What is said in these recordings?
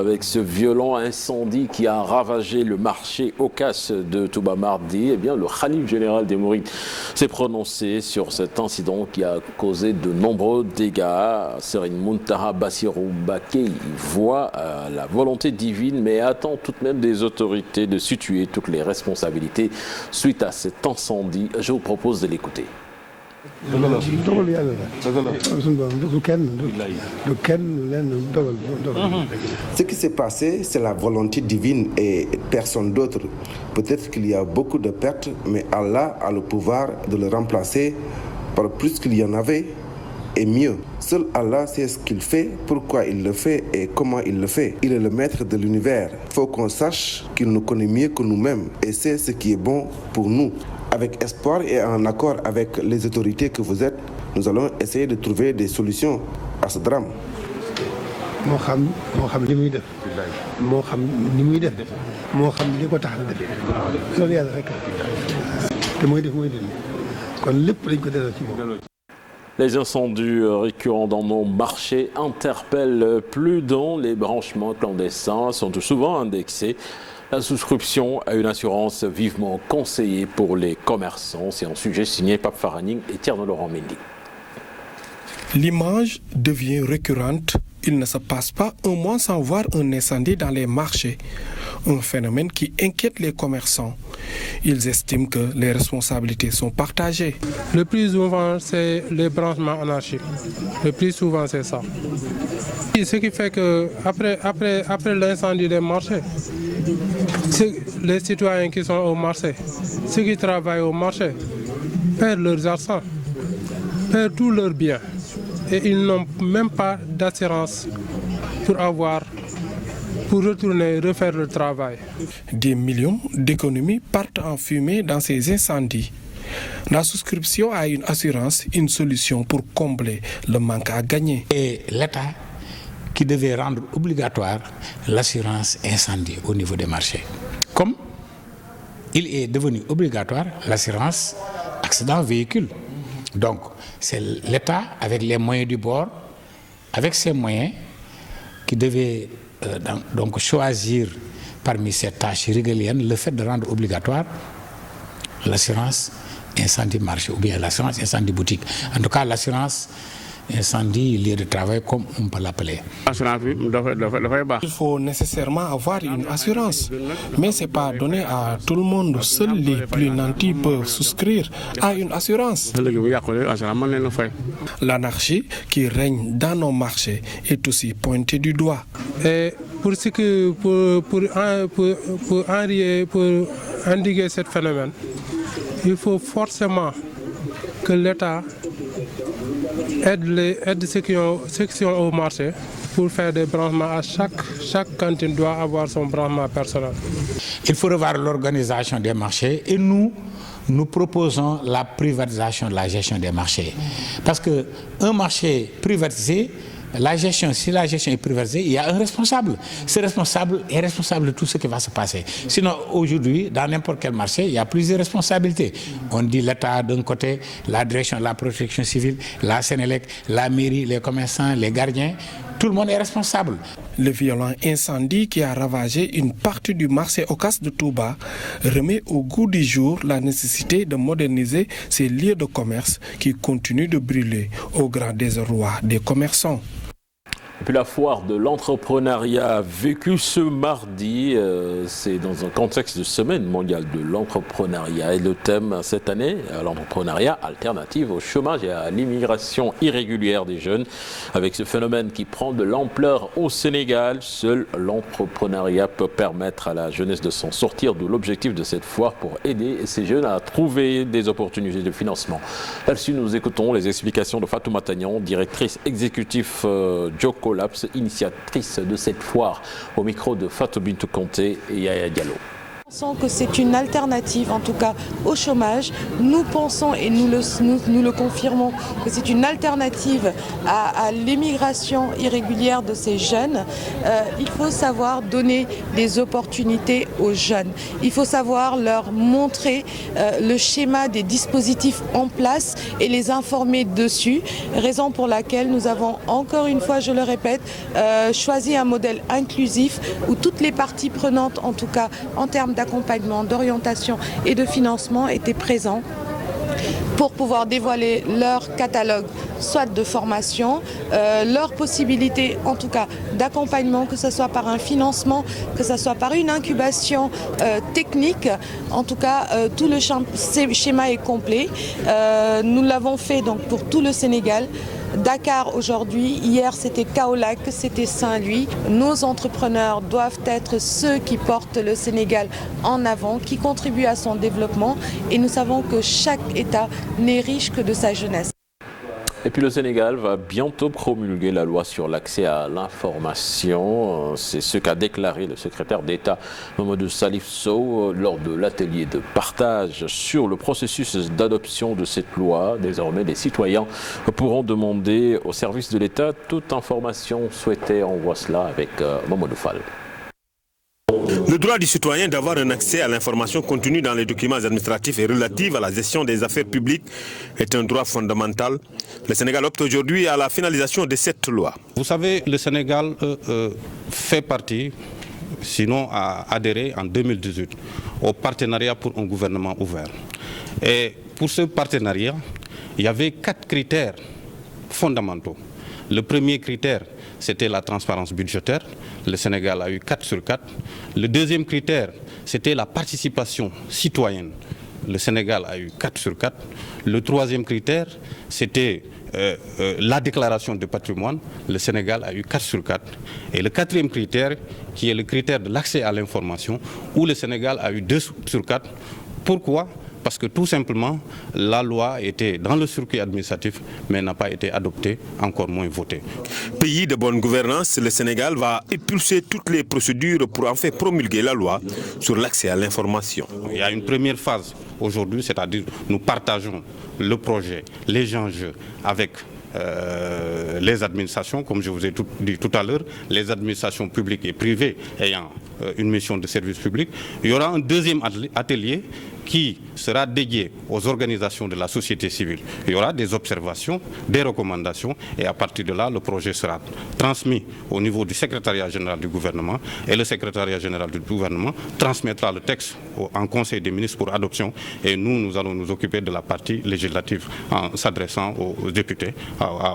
avec ce violent incendie qui a ravagé le marché Ocas de Touba mardi. Eh bien, le Khalif général des Mourides s'est prononcé sur cet incident qui a causé de nombreux dégâts. Serigne Mountakha Bassirou Mbacké voit la volonté divine, mais attend tout de même des autorités de situer toutes les responsabilités suite à cet incendie. Je vous propose de l'écouter. Ce qui s'est passé, c'est la volonté divine et personne d'autre. Peut-être qu'il y a beaucoup de pertes, mais Allah a le pouvoir de le remplacer par plus qu'il y en avait et mieux. Seul Allah sait ce qu'il fait, pourquoi il le fait et comment il le fait. Il est le maître de l'univers. Il faut qu'on sache qu'il nous connaît mieux que nous-mêmes et sait ce qui est bon pour nous. Avec espoir et en accord avec les autorités que vous êtes, nous allons essayer de trouver des solutions à ce drame. Les incendies récurrents dans nos marchés interpellent plus d'un. Les branchements clandestins sont tout souvent indexés. La souscription à une assurance vivement conseillée pour les commerçants. C'est un sujet signé Pape Faraning et Thierno Laurent Mendy. L'image devient récurrente. Il ne se passe pas un mois sans voir un incendie dans les marchés. Un phénomène qui inquiète les commerçants. Ils estiment que les responsabilités sont partagées. Le plus souvent, c'est les branchements anarchiques. Le plus souvent, c'est ça. Ce qui fait que après l'incendie des marchés, les citoyens qui sont au marché, ceux qui travaillent au marché, perdent leurs argent, perdent tous leurs biens. Et ils n'ont même pas d'assurance pour retourner refaire le travail. Des millions d'économies partent en fumée dans ces incendies. La souscription à une assurance, une solution pour combler le manque à gagner. Et l'État qui devait rendre obligatoire l'assurance incendie au niveau des marchés. Comme il est devenu obligatoire l'assurance accident véhicule. Donc, c'est l'État, avec les moyens du bord, avec ses moyens, qui devait donc choisir parmi ces tâches régaliennes le fait de rendre obligatoire l'assurance incendie marché ou bien l'assurance incendie boutique. En tout cas, l'assurance incendie lieu de travail, comme on peut l'appeler. Il faut nécessairement avoir une assurance, mais ce n'est pas donné à tout le monde. Seuls les plus nantis peuvent souscrire à une assurance. L'anarchie qui règne dans nos marchés est aussi pointée du doigt. Et pour endiguer ce phénomène, il faut forcément que l'État aide ceux qui sont au marché pour faire des branchements. À chaque cantine doit avoir son branchement personnel. Il faut revoir l'organisation des marchés et nous proposons la privatisation de la gestion des marchés. Parce qu'un marché privatisé, si la gestion est privatisée, il y a un responsable. Ce responsable est responsable de tout ce qui va se passer. Sinon, aujourd'hui, dans n'importe quel marché, il y a plusieurs responsabilités. On dit l'État d'un côté, la direction de la protection civile, la Sénélec, la mairie, les commerçants, les gardiens. Tout le monde est responsable. Le violent incendie qui a ravagé une partie du marché Ocas de Touba remet au goût du jour la nécessité de moderniser ces lieux de commerce qui continuent de brûler au grand désarroi des commerçants. Et puis la foire de l'entrepreneuriat vécue ce mardi, c'est dans un contexte de semaine mondiale de l'entrepreneuriat. Et le thème cette année, l'entrepreneuriat alternative au chômage et à l'immigration irrégulière des jeunes. Avec ce phénomène qui prend de l'ampleur au Sénégal, seul l'entrepreneuriat peut permettre à la jeunesse de s'en sortir, d'où l'objectif de cette foire pour aider ces jeunes à trouver des opportunités de financement. Là-dessus, nous écoutons les explications de Fatouma Tagnan, directrice exécutive Joko Labs, initiatrice de cette foire, au micro de Fatou Bintou Conté et Yaya Diallo. Nous pensons que c'est une alternative, en tout cas au chômage. Nous pensons, et nous le confirmons, que c'est une alternative à l'émigration irrégulière de ces jeunes. Il faut savoir donner des opportunités aux jeunes. Il faut savoir leur montrer le schéma des dispositifs en place et les informer dessus. Raison pour laquelle nous avons, encore une fois, je le répète, choisi un modèle inclusif où toutes les parties prenantes, en tout cas en termes d'accompagnement, d'orientation et de financement étaient présents pour pouvoir dévoiler leur catalogue, soit de formation, leurs possibilités en tout cas d'accompagnement, que ce soit par un financement, que ce soit par une incubation technique. En tout cas, tout le schéma est complet. Nous l'avons fait donc pour tout le Sénégal. Dakar aujourd'hui, hier c'était Kaolack, c'était Saint-Louis. Nos entrepreneurs doivent être ceux qui portent le Sénégal en avant, qui contribuent à son développement et nous savons que chaque État n'est riche que de sa jeunesse. Et puis le Sénégal va bientôt promulguer la loi sur l'accès à l'information. C'est ce qu'a déclaré le secrétaire d'État Mamadou Salif Sow lors de l'atelier de partage sur le processus d'adoption de cette loi. Désormais, les citoyens pourront demander au service de l'État toute information souhaitée. On voit cela avec Mamadou Fall. Le droit du citoyen d'avoir un accès à l'information contenue dans les documents administratifs et relative à la gestion des affaires publiques est un droit fondamental. Le Sénégal opte aujourd'hui à la finalisation de cette loi. Vous savez, le Sénégal fait partie, sinon a adhéré en 2018 au partenariat pour un gouvernement ouvert. Et pour ce partenariat, il y avait 4 critères fondamentaux. Le premier critère, c'était la transparence budgétaire. Le Sénégal a eu 4 sur 4. Le deuxième critère, c'était la participation citoyenne. Le Sénégal a eu 4 sur 4. Le troisième critère, c'était la déclaration de patrimoine. Le Sénégal a eu 4 sur 4. Et le quatrième critère, qui est le critère de l'accès à l'information, où le Sénégal a eu 2 sur 4. Pourquoi ? Parce que tout simplement, la loi était dans le circuit administratif, mais n'a pas été adoptée, encore moins votée. Pays de bonne gouvernance, le Sénégal va impulser toutes les procédures pour en faire promulguer la loi sur l'accès à l'information. Il y a une première phase aujourd'hui, c'est-à-dire nous partageons le projet, les enjeux avec les administrations, comme je vous ai dit tout à l'heure, les administrations publiques et privées ayant une mission de service public. Il y aura un deuxième atelier qui sera dédié aux organisations de la société civile. Il y aura des observations, des recommandations et à partir de là, le projet sera transmis au niveau du secrétariat général du gouvernement et le secrétariat général du gouvernement transmettra le texte en Conseil des ministres pour adoption et nous allons nous occuper de la partie législative en s'adressant aux députés,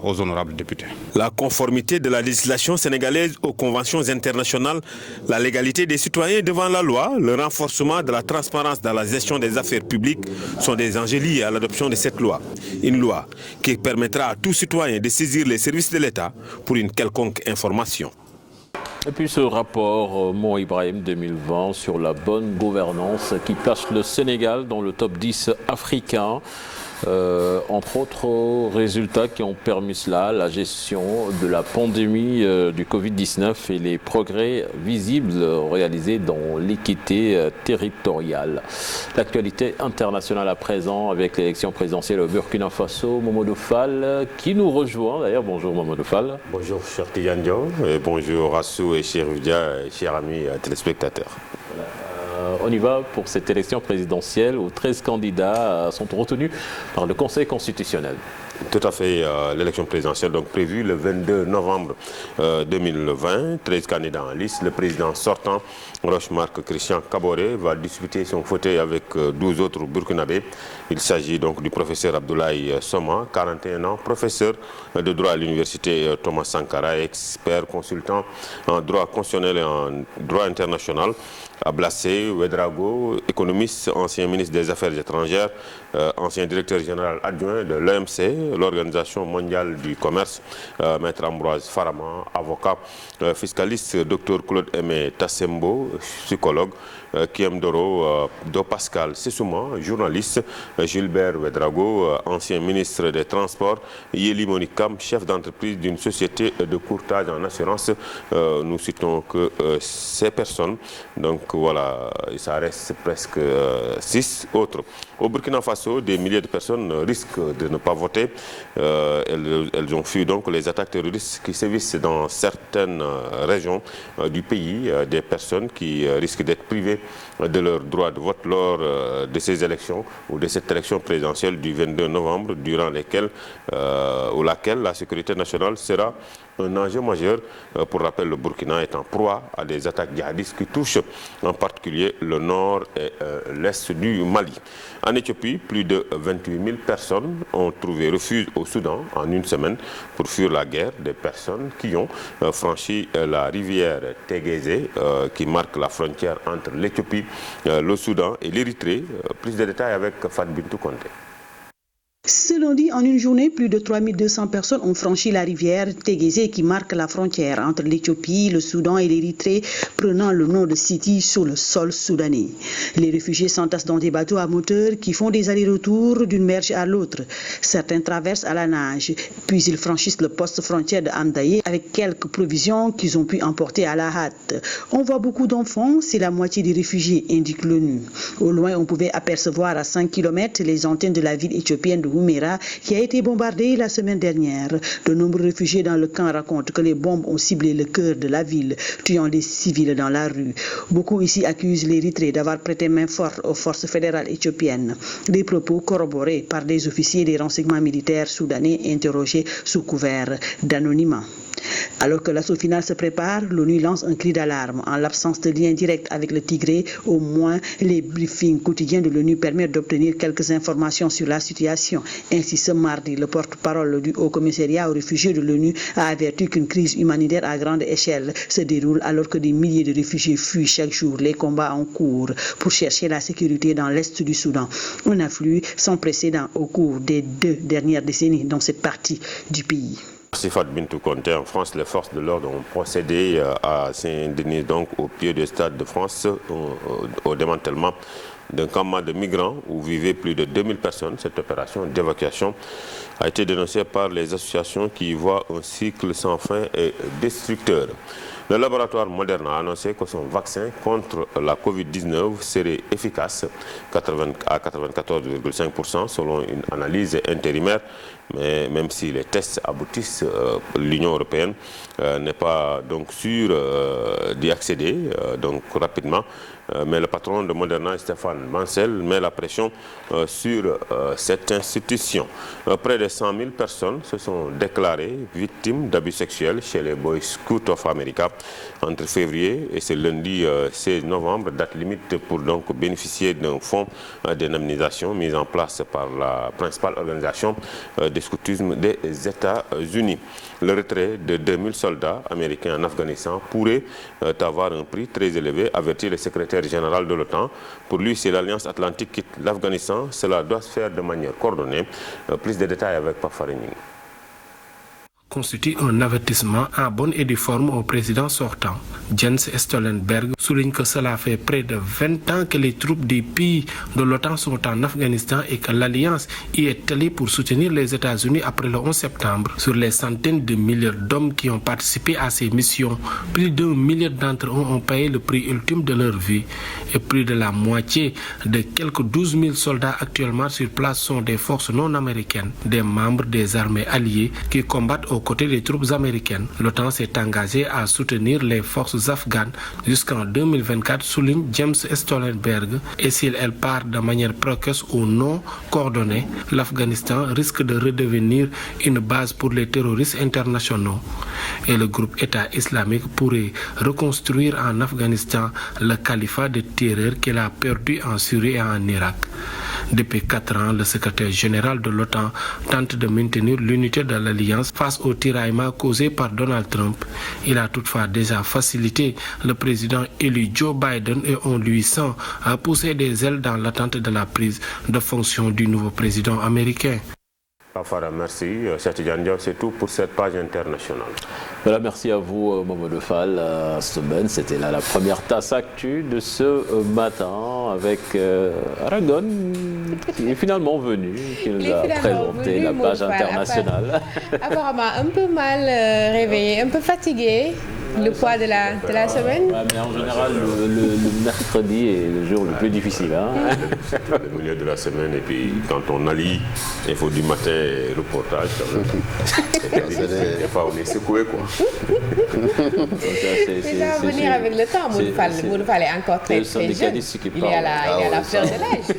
aux honorables députés. La conformité de la législation sénégalaise aux conventions internationales, la légalité des citoyens devant la loi, le renforcement de la transparence dans la gestion des affaires publiques sont des enjeux liés à l'adoption de cette loi. Une loi qui permettra à tout citoyen de saisir les services de l'État pour une quelconque information. Et puis ce rapport Mo Ibrahim 2020 sur la bonne gouvernance qui place le Sénégal dans le top 10 africain. Entre autres résultats qui ont permis cela, la gestion de la pandémie du Covid-19 et les progrès visibles réalisés dans l'équité territoriale. L'actualité internationale à présent avec l'élection présidentielle au Burkina Faso, Mamadou Fall qui nous rejoint. D'ailleurs, bonjour Mamadou Fall. Bonjour cher Tidiane et bonjour Rassou et cher Vidia et chers amis téléspectateurs. On y va pour cette élection présidentielle où 13 candidats sont retenus par le Conseil constitutionnel. Tout à fait, l'élection présidentielle donc prévue le 22 novembre 2020. 13 candidats en lice. Le président sortant, Roch-Marc Christian Kaboré, va disputer son fauteuil avec 12 autres burkinabés. Il s'agit donc du professeur Abdoulaye Soma, 41 ans, professeur de droit à l'université Thomas Sankara, expert consultant en droit constitutionnel et en droit international. Ablassé Ouedraogo, économiste, ancien ministre des Affaires étrangères, ancien directeur général adjoint de l'OMC, l'Organisation mondiale du commerce, Maître Ambroise Farama, avocat, fiscaliste, Dr Claude Aimé Tassembo, psychologue, Kiem Doro, Do Pascal Sessouma, journaliste, Gilbert Ouedraogo, ancien ministre des Transports, Yeli Monikam, chef d'entreprise d'une société de courtage en assurance. Nous citons que ces personnes, donc voilà, ça reste presque 6 autres. Au Burkina Faso, des milliers de personnes risquent de ne pas voter. Elles ont fui donc les attaques terroristes qui sévissent dans certaines régions du pays. Des personnes qui risquent d'être privées de leur droit de vote lors de ces élections ou de cette élection présidentielle du 22 novembre, durant laquelle la sécurité nationale sera un enjeu majeur. Pour rappel, le Burkina est en proie à des attaques djihadistes qui touchent en particulier le nord et l'est du Mali. En Éthiopie, plus de 28 000 personnes ont trouvé refuge au Soudan en une semaine pour fuir la guerre. Des personnes qui ont franchi la rivière Tegeze qui marque la frontière entre l'Éthiopie, le Soudan et l'Érythrée. Plus de détails avec Fat Bintou Conté. Ce lundi, en une journée, plus de 3200 personnes ont franchi la rivière Tegeze qui marque la frontière entre l'Éthiopie, le Soudan et l'Érythrée, prenant le nom de Siti sur le sol soudanais. Les réfugiés s'entassent dans des bateaux à moteur qui font des allers-retours d'une berge à l'autre. Certains traversent à la nage, puis ils franchissent le poste frontière de Amdaye avec quelques provisions qu'ils ont pu emporter à la hâte. On voit beaucoup d'enfants, c'est la moitié des réfugiés, indique l'ONU. Au loin, on pouvait apercevoir à 5 km les antennes de la ville éthiopienne de Humera qui a été bombardée la semaine dernière. De nombreux réfugiés dans le camp racontent que les bombes ont ciblé le cœur de la ville, tuant des civils dans la rue. Beaucoup ici accusent l'Érythrée d'avoir prêté main forte aux forces fédérales éthiopiennes. Des propos corroborés par des officiers des renseignements militaires soudanais interrogés sous couvert d'anonymat. Alors que l'assaut final se prépare, l'ONU lance un cri d'alarme. En l'absence de lien direct avec le Tigré, au moins les briefings quotidiens de l'ONU permettent d'obtenir quelques informations sur la situation. Ainsi, ce mardi, le porte-parole du Haut-Commissariat aux réfugiés de l'ONU a averti qu'une crise humanitaire à grande échelle se déroule alors que des milliers de réfugiés fuient chaque jour les combats en cours pour chercher la sécurité dans l'est du Soudan. Un afflux sans précédent au cours des 2 dernières décennies dans cette partie du pays. Merci Fat Bintou Conté. En France, les forces de l'ordre ont procédé à Saint-Denis, donc au pied du Stade de France, au démantèlement d'un campement de migrants où vivaient plus de 2000 personnes. Cette opération d'évacuation a été dénoncée par les associations qui y voient un cycle sans fin et destructeur. Le laboratoire Moderna a annoncé que son vaccin contre la Covid-19 serait efficace à 94,5% selon une analyse intérimaire. Mais même si les tests aboutissent, l'Union européenne n'est pas donc sûre d'y accéder donc rapidement. Mais le patron de Moderna, Stéphane Bancel, met la pression sur cette institution. Près de 100 000 personnes se sont déclarées victimes d'abus sexuels chez les Boy Scouts of America entre février et ce lundi 16 novembre, date limite pour donc bénéficier d'un fonds d'indemnisation mis en place par la principale organisation des scoutisme des États-Unis. Le retrait de 2000 soldats américains en Afghanistan pourrait avoir un prix très élevé, avertit le secrétaire général de l'OTAN. Pour lui, si l'Alliance Atlantique quitte l'Afghanistan, cela doit se faire de manière coordonnée. Plus de détails avec Pafarini. Constitue un avertissement en bonne et due forme au président sortant. Jens Stoltenberg souligne que cela fait près de 20 ans que les troupes des pays de l'OTAN sont en Afghanistan et que l'Alliance y est allée pour soutenir les États-Unis après le 11 septembre. Sur les centaines de milliers d'hommes qui ont participé à ces missions, plus d'1 million d'entre eux ont payé le prix ultime de leur vie. Et plus de la moitié de quelques 12 000 soldats actuellement sur place sont des forces non américaines, des membres des armées alliées qui combattent aux côtés des troupes américaines. L'OTAN s'est engagée à soutenir les forces afghanes jusqu'en 2024, souligne James Stoltenberg. Et si elle part de manière précoce ou non coordonnée, l'Afghanistan risque de redevenir une base pour les terroristes internationaux. Et le groupe État islamique pourrait reconstruire en Afghanistan le califat de terreur qu'il a perdu en Syrie et en Irak. Depuis 4 ans, le secrétaire général de l'OTAN tente de maintenir l'unité de l'Alliance face au tiraillement causé par Donald Trump. Il a toutefois déjà facilité le président élu Joe Biden et on lui sent pousser des ailes dans l'attente de la prise de fonction du nouveau président américain. Afara, merci. Cheikh Tidiane Diop, c'est tout pour cette page internationale. Voilà, merci à vous, Mamadou Fall. Semaine, c'était là la première tasse actu de ce matin avec Aragon, qui est finalement venu, qui nous a présenté la page internationale. Apparemment, un peu mal réveillé, un peu fatigué. Le poids de la semaine. Ouais, mais en général, le mercredi est le jour le plus difficile. Hein. C'est le milieu de la semaine et puis quand on allie info du matin et reportage, des fois on est secoué quoi. C'est ça va venir avec le temps, Moudou Fall est encore très jeune. Il y a la fleur de l'âge.